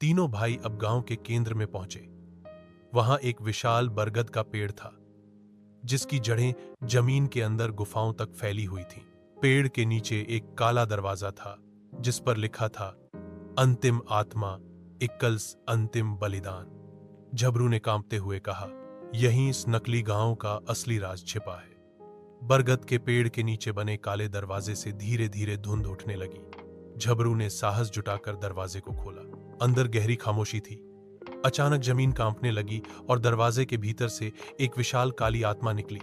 तीनों भाई अब गांव के केंद्र में पहुंचे। वहां एक विशाल बरगद का पेड़ था, जिसकी जड़ें जमीन के अंदर गुफाओं तक फैली हुई थीं। पेड़ के नीचे एक काला दरवाजा था, जिस पर लिखा था, अंतिम आत्मा इक्कल्स अंतिम बलिदान। झबरू ने कांपते हुए कहा, यहीं इस नकली गांव का असली राज छिपा है। बरगद के पेड़ के नीचे बने काले दरवाजे से धीरे धीरे धुंध उठने लगी। झबरू ने साहस जुटाकर दरवाजे को खोला। अंदर गहरी खामोशी थी। अचानक जमीन कांपने लगी और दरवाजे के भीतर से एक विशाल काली आत्मा निकली।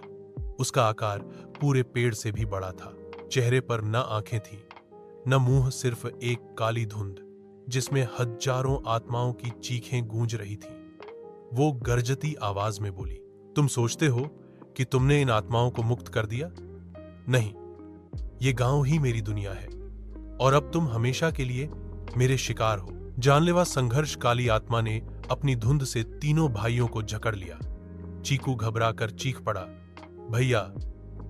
उसका आकार पूरे पेड़ से भी बड़ा था। चेहरे पर न आंखें थीं, न मुंह, सिर्फ एक काली धुंध जिसमें हजारों आत्माओं की चीखें गूंज रही थीं। वो गरजती आवाज में बोली, तुम सोचते हो कि तुमने इन आत्माओं को मुक्त कर दिया? नहीं, ये गांव ही मेरी दुनिया है और अब तुम हमेशा के लिए मेरे शिकार हो। जानलेवा संघर्ष काली आत्मा ने अपनी धुंध से तीनों भाइयों को जकड़ लिया। चीकू घबराकर चीख पड़ा, भैया,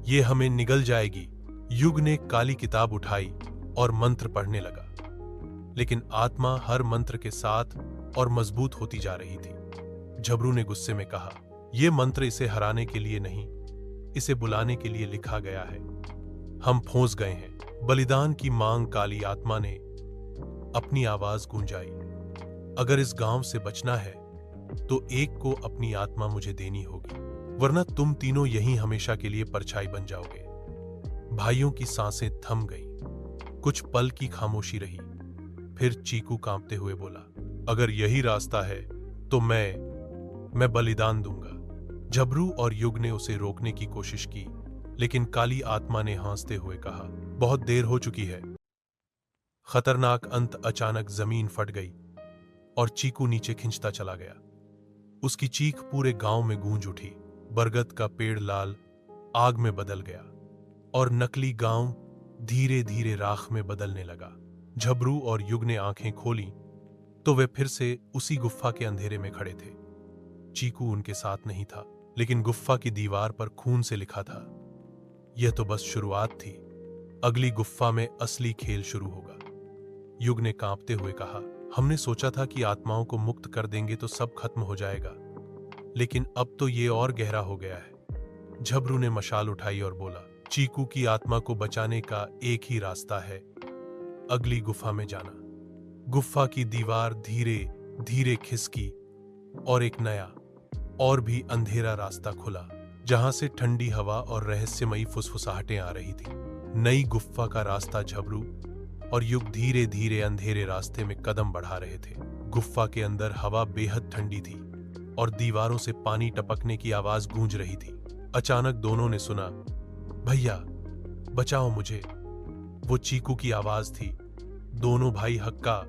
ये हमें निगल जाएगी। युग ने काली किताब उठाई और मंत्र पढ़ने लगा, लेकिन आत्मा हर मंत्र के साथ और मजबूत होती जा रही थी। झबरू ने गुस्से में कहा, यह मंत्र इसे हराने के लिए नहीं, इसे बुलाने के लिए लिखा गया है। हम फंस गए हैं। बलिदान की मांग काली आत्मा ने अपनी आवाज गूंजाई। अगर इस गांव से बचना है तो एक को अपनी आत्मा मुझे देनी होगी, वरना तुम तीनों यहीं हमेशा के लिए परछाई बन जाओगे। भाइयों की सांसें थम गईं। कुछ पल की खामोशी रही। फिर चीकू कांपते हुए बोला, अगर यही रास्ता है तो मैं बलिदान दूंगा। झबरू और युग ने उसे रोकने की कोशिश की, लेकिन काली आत्मा ने हंसते हुए कहा, बहुत देर हो चुकी है। खतरनाक अंत अचानक जमीन फट गई और चीकू नीचे खिंचता चला गया। उसकी चीख पूरे गांव में गूंज उठी। बरगद का पेड़ लाल आग में बदल गया और नकली गांव धीरे धीरे राख में बदलने लगा। झबरू और युग ने आंखें खोली तो वे फिर से उसी गुफा के अंधेरे में खड़े थे। चीकू उनके साथ नहीं था, लेकिन गुफा की दीवार पर खून से लिखा था, यह तो बस शुरुआत थी, अगली गुफा में असली खेल शुरू होगा। युग ने कांपते हुए कहा, हमने सोचा था कि आत्माओं को मुक्त कर देंगे तो सब खत्म हो जाएगा, लेकिन अब तो ये और गहरा हो गया है। झबरू ने मशाल उठाई और बोला, चीकू की आत्मा को बचाने का एक ही रास्ता है, अगली गुफा में जाना। गुफा की दीवार धीरे धीरे खिसकी और एक नया और भी अंधेरा रास्ता खुला, जहां से ठंडी हवा और रहस्यमयी फुसफुसाहटें आ रही थी। नई गुफा का रास्ता झबरू और युग धीरे धीरे अंधेरे रास्ते में कदम बढ़ा रहे थे। गुफा के अंदर हवा बेहद ठंडी थी और दीवारों से पानी टपकने की आवाज गूंज रही थी। अचानक दोनों ने सुना, भैया बचाओ मुझे। वो चीकू की आवाज थी। दोनों भाई हक्का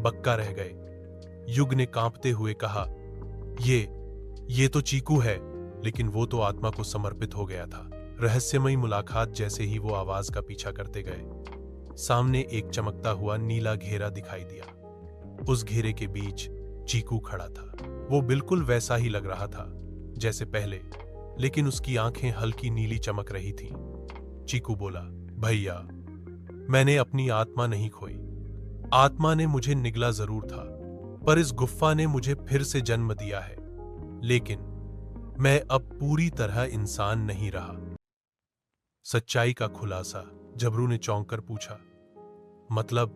बक्का रह गए। युग ने कांपते हुए कहा, ये तो चीकू है, लेकिन वो तो आत्मा को समर्पित हो गया था। रहस्यमयी मुलाकात जैसे ही वो आवाज का पीछा करते गए, सामने एक चमकता हुआ नीला घेरा दिखाई दिया। उस घेरे के बीच चीकू खड़ा था। वो बिल्कुल वैसा ही लग रहा था जैसे पहले, लेकिन उसकी आंखें हल्की नीली चमक रही थीं। चीकू बोला, भैया, मैंने अपनी आत्मा नहीं खोई। आत्मा ने मुझे निगला जरूर था, पर इस गुफा ने मुझे फिर से जन्म दिया है। लेकिन मैं अब पूरी तरह इंसान नहीं रहा। सच्चाई का खुलासा। झबरू ने चौंक कर पूछा, मतलब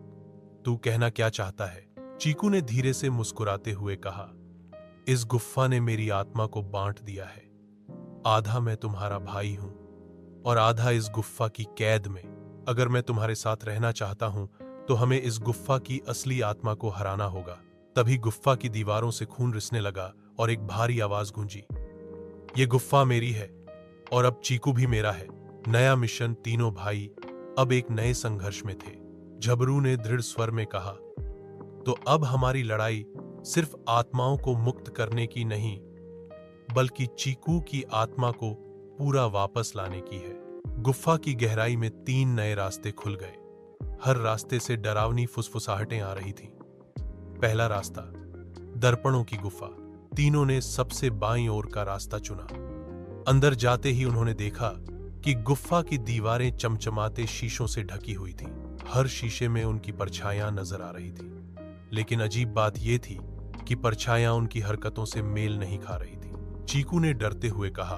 तू कहना क्या चाहता है? चीकू ने धीरे से मुस्कुराते हुए कहा, इस गुफा ने मेरी आत्मा को बांट दिया है। आधा मैं तुम्हारा भाई हूं और आधा इस गुफा की कैद में। अगर मैं तुम्हारे साथ रहना चाहता हूं तो हमें इस गुफा की असली आत्मा को हराना होगा। तभी गुफा की दीवारों से खून रिसने लगा और एक भारी आवाज गूंजी, ये गुफा मेरी है और अब चीकू भी मेरा है। नया मिशन। तीनों भाई अब एक नए संघर्ष में थे। झबरू ने दृढ़ स्वर में कहा, तो अब हमारी लड़ाई सिर्फ आत्माओं को मुक्त करने की नहीं, बल्कि चीकू की आत्मा को पूरा वापस लाने की है। गुफा की गहराई में 3 नए रास्ते खुल गए। हर रास्ते से डरावनी फुसफुसाहटें आ रही थीं। पहला रास्ता, दर्पणों की गुफा। तीनों ने सबसे बाईं ओर का रास्ता चुना। अंदर जाते ही उन्होंने देखा कि गुफा की दीवारें चमचमाते शीशों से ढकी हुई थीं। हर शीशे में उनकी परछाइयां नजर आ रही थीं। लेकिन अजीब बात यह थी कि परछाइयां उनकी हरकतों से मेल नहीं खा रही थी। चीकू ने डरते हुए कहा,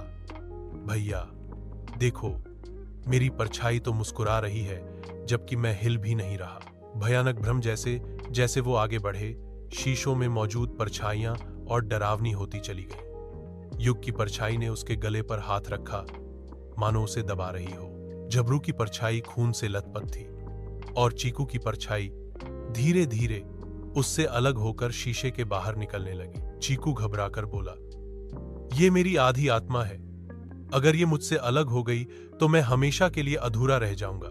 भैया देखो, मेरी परछाई तो मुस्कुरा रही है जबकि मैं हिल भी नहीं रहा। भयानक भ्रम जैसे जैसे वो आगे बढ़े, शीशों में मौजूद परछाइयां और डरावनी होती चली गई। युग की परछाई ने उसके गले पर हाथ रखा, मानो उसे दबा रही हो। झबरू की परछाई खून से लथपथ थी और चीकू की परछाई धीरे धीरे उससे अलग होकर शीशे के बाहर निकलने लगी। चीकू घबराकर बोला, ये मेरी आधी आत्मा है। अगर ये मुझसे अलग हो गई तो मैं हमेशा के लिए अधूरा रह जाऊंगा।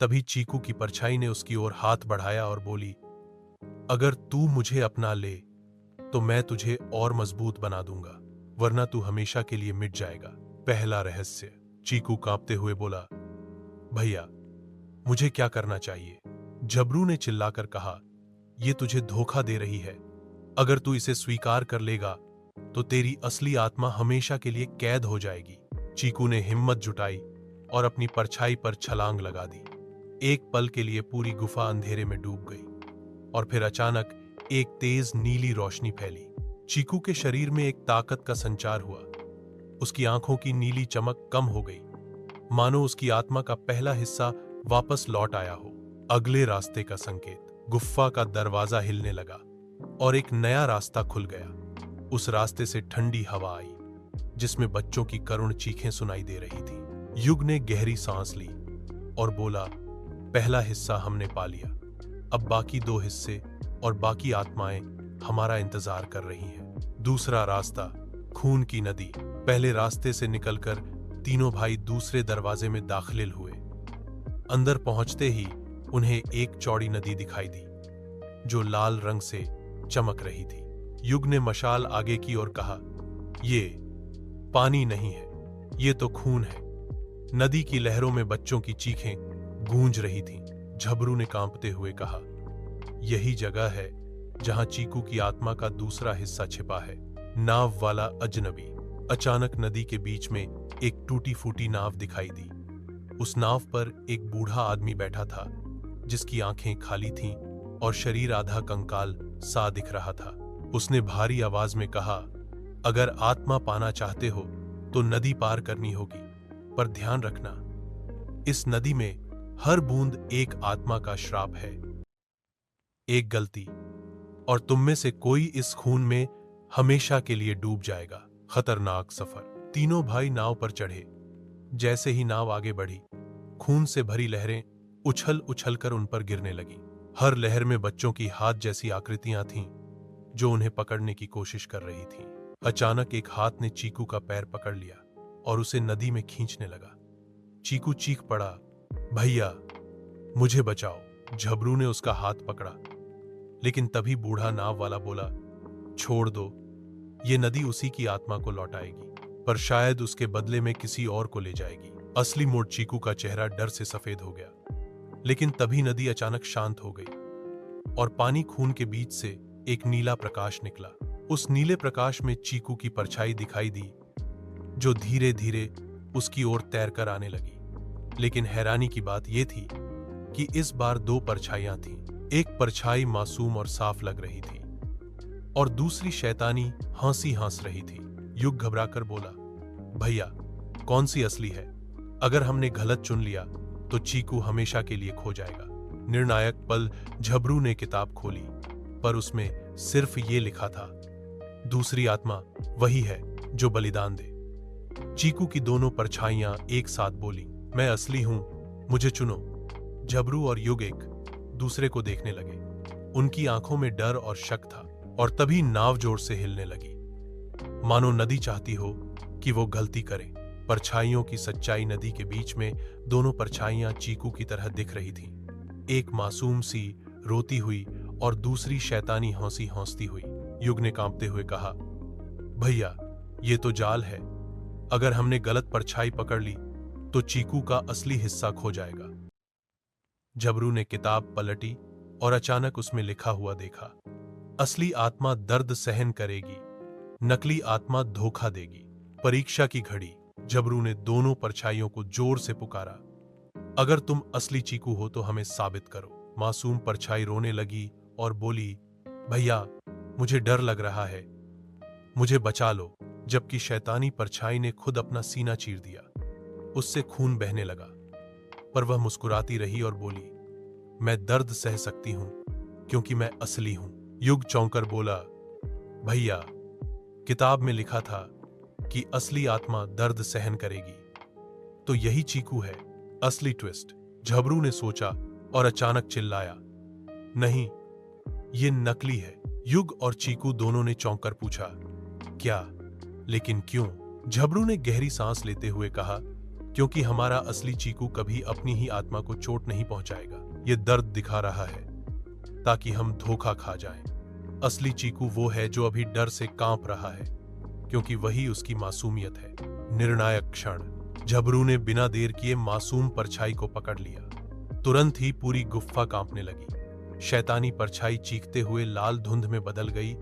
तभी चीकू की परछाई ने उसकी ओर हाथ बढ़ाया और बोली, अगर तू मुझे अपना ले तो मैं तुझे और मजबूत बना दूंगा, वरना तू हमेशा के लिए मिट जाएगा। पहला रहस्य। चीकू कांपते हुए बोला, भैया मुझे क्या करना चाहिए? झबरू ने चिल्लाकर कहा, यह तुझे धोखा दे रही है। अगर तू इसे स्वीकार कर लेगा तो तेरी असली आत्मा हमेशा के लिए कैद हो जाएगी। चीकू ने हिम्मत जुटाई और अपनी परछाई पर छलांग लगा दी। एक पल के लिए पूरी गुफा अंधेरे में डूब गई और फिर अचानक एक तेज नीली रोशनी फैली। चीकू के शरीर में एक ताकत का संचार हुआ। उसकी आंखों की नीली चमक कम हो गई, मानो उसकी आत्मा का पहला हिस्सा वापस लौट आया हो। अगले रास्ते का संकेत। गुफा का दरवाजा हिलने लगा और एक नया रास्ता खुल गया। उस रास्ते से ठंडी हवा आई जिसमें बच्चों की करुण चीखें सुनाई दे रही थी। युग ने गहरी सांस ली और बोला, पहला हिस्सा हमने पा लिया। अब बाकी दो हिस्से और बाकी आत्माएं हमारा इंतजार कर रही हैं। दूसरा रास्ता, खून की नदी। पहले रास्ते से निकलकर तीनों भाई दूसरे दरवाजे में दाखिल हुए। अंदर पहुंचते ही उन्हें एक चौड़ी नदी दिखाई दी जो लाल रंग से चमक रही थी। युग ने मशाल आगे की और कहा, ये पानी नहीं है, ये तो खून है। नदी की लहरों में बच्चों की चीखें गूंज रही थीं। झबरू ने कांपते हुए कहा, यही जगह है जहां चीकू की आत्मा का दूसरा हिस्सा छिपा है। नाव वाला अजनबी। अचानक नदी के बीच में एक टूटी फूटी नाव दिखाई दी। उस नाव पर एक बूढ़ा आदमी बैठा था जिसकी आंखें खाली थीं और शरीर आधा कंकाल सा दिख रहा था। उसने भारी आवाज में कहा, अगर आत्मा पाना चाहते हो तो नदी पार करनी होगी, पर ध्यान रखना, इस नदी में हर बूंद एक आत्मा का श्राप है। एक गलती और तुम में से कोई इस खून में हमेशा के लिए डूब जाएगा। खतरनाक सफर। तीनों भाई नाव पर चढ़े। जैसे ही नाव आगे बढ़ी, खून से भरी लहरें उछल उछल कर उन पर गिरने लगी। हर लहर में बच्चों की हाथ जैसी आकृतियां थीं जो उन्हें पकड़ने की कोशिश कर रही थीं। अचानक एक हाथ ने चीकू का पैर पकड़ लिया और उसे नदी में खींचने लगा। चीकू चीख पड़ा, भैया मुझे बचाओ। झबरू ने उसका हाथ पकड़ा, लेकिन तभी बूढ़ा नाव वाला बोला, छोड़ दो, ये नदी उसी की आत्मा को लौटाएगी, पर शायद उसके बदले में किसी और को ले जाएगी। असली मोड़। चीकू का चेहरा डर से सफेद हो गया, लेकिन तभी नदी अचानक शांत हो गई और पानी खून के बीच से एक नीला प्रकाश निकला। उस नीले प्रकाश में चीकू की परछाई दिखाई दी जो धीरे धीरे उसकी ओर तैरकर आने लगी। लेकिन हैरानी की बात यह थी कि इस बार दो परछाइयां थीं। एक परछाई मासूम और साफ लग रही थी और दूसरी शैतानी हंसी हंस रही थी। युग घबराकर बोला, भैया कौन सी असली है? अगर हमने गलत चुन लिया तो चीकू हमेशा के लिए खो जाएगा। निर्णायक पल। झबरू ने किताब खोली, पर उसमें सिर्फ ये लिखा था, दूसरी आत्मा वही है जो बलिदान दे। चीकू की दोनों परछाइयां एक साथ बोली, मैं असली हूं, मुझे चुनो। झबरू और युग एक दूसरे को देखने लगे। उनकी आंखों में डर और शक था। और तभी नाव जोर से हिलने लगी, मानो नदी चाहती हो कि वो गलती करे। परछाइयों की सच्चाई। नदी के बीच में दोनों परछाइयां चीकू की तरह दिख रही थीं। एक मासूम सी रोती हुई और दूसरी शैतानी हंसी हंसती हुई। युग ने कांपते हुए कहा, भैया ये तो जाल है। अगर हमने गलत परछाई पकड़ ली तो चीकू का असली हिस्सा खो जाएगा। झबरू ने किताब पलटी और अचानक उसमें लिखा हुआ देखा, असली आत्मा दर्द सहन करेगी, नकली आत्मा धोखा देगी। परीक्षा की घड़ी। झबरू ने दोनों परछाइयों को जोर से पुकारा, अगर तुम असली चीकू हो तो हमें साबित करो। मासूम परछाई रोने लगी और बोली, भैया मुझे डर लग रहा है, मुझे बचा लो। जबकि शैतानी परछाई ने खुद अपना सीना चीर दिया। उससे खून बहने लगा, पर वह मुस्कुराती रही और बोली, मैं दर्द सह सकती हूं क्योंकि मैं असली हूं। युग चौंकर बोला, भैया किताब में लिखा था कि असली आत्मा दर्द सहन करेगी, तो यही चीकू है असली ट्विस्ट। झबरू ने सोचा और अचानक चिल्लाया, नहीं, ये नकली है। युग और चीकू दोनों ने चौंक कर पूछा, क्या? लेकिन क्यों? झबरू ने गहरी सांस लेते हुए कहा, क्योंकि हमारा असली चीकू कभी अपनी ही आत्मा को चोट नहीं पहुंचाएगा। ये दर्द दिखा रहा है ताकि हम धोखा खा जाएं। असली चीकू वो है जो अभी डर से कांप रहा है, क्योंकि वही उसकी मासूमियत है। निर्णायक क्षण। झबरू ने बिना देर किए मासूम परछाई को पकड़ लिया। तुरंत ही पूरी गुफ्फा कांपने लगी। शैतानी परछाई चीखते हुए लाल धुंध में बदल गई